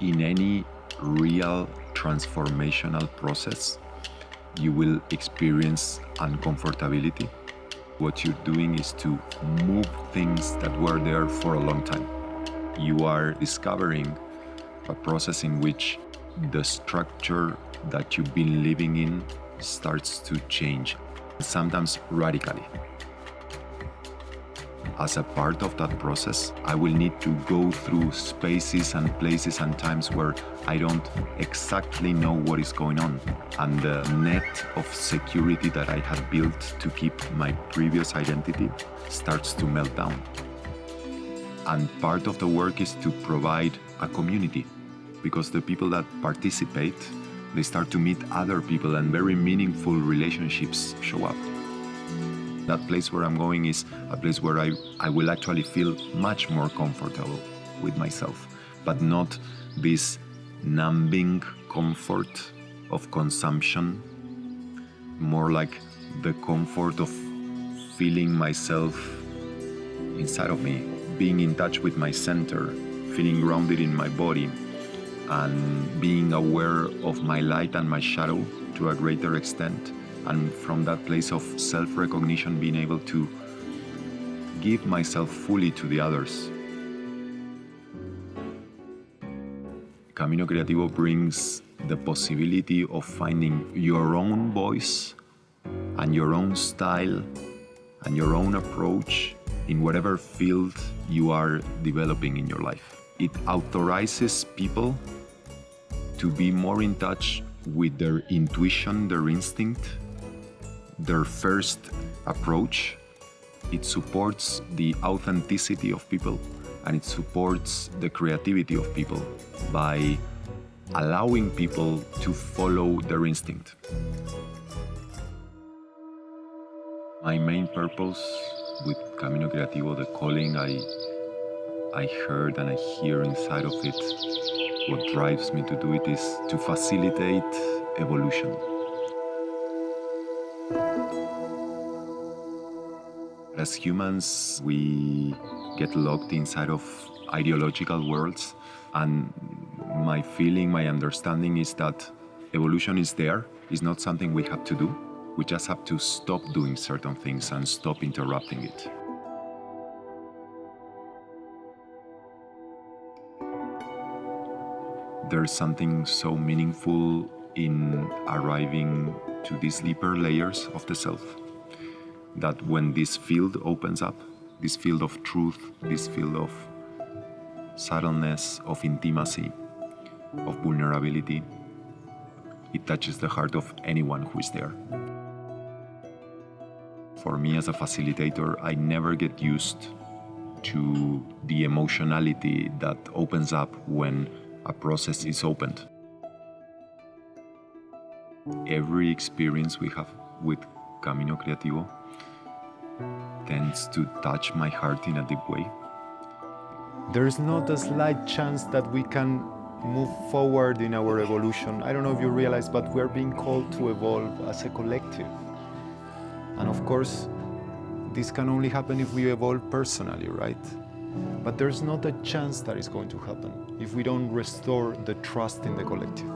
In any real transformational process, you will experience uncomfortability. What you're doing is to move things that were there for a long time. You are discovering a process in which the structure that you've been living in starts to change, sometimes radically. As a part of that process, I will need to go through spaces and places and times where I don't exactly know what is going on. And the net of security that I had built to keep my previous identity starts to melt down. And part of the work is to provide a community, because the people that participate, they start to meet other people and very meaningful relationships show up. That place where I'm going is a place where I will actually feel much more comfortable with myself, but not this numbing comfort of consumption, more like the comfort of feeling myself inside of me, being in touch with my center, feeling grounded in my body, and being aware of my light and my shadow to a greater extent. And from that place of self-recognition, being able to give myself fully to the others. CaminoCreativo brings the possibility of finding your own voice and your own style and your own approach in whatever field you are developing in your life. It authorizes people to be more in touch with their intuition, their instinct, their first approach. It supports the authenticity of people, and it supports the creativity of people by allowing people to follow their instinct. My main purpose with CaminoCreativo, the calling I heard and I hear inside of it, what drives me to do it is to facilitate evolution. As humans, we get locked inside of ideological worlds, and my feeling, my understanding is that evolution is there. It's not something we have to do. We just have to stop doing certain things and stop interrupting it. There's something so meaningful in arriving to these deeper layers of the self, that when this field opens up, this field of truth, this field of subtleness, of intimacy, of vulnerability, it touches the heart of anyone who is there. For me as a facilitator, I never get used to the emotionality that opens up when a process is opened. Every experience we have with CaminoCreativo tends to touch my heart in a deep way. There's not a slight chance that we can move forward in our evolution. I don't know if you realize, but we're being called to evolve as a collective. And of course, this can only happen if we evolve personally, right? But there's not a chance that it's going to happen if we don't restore the trust in the collective.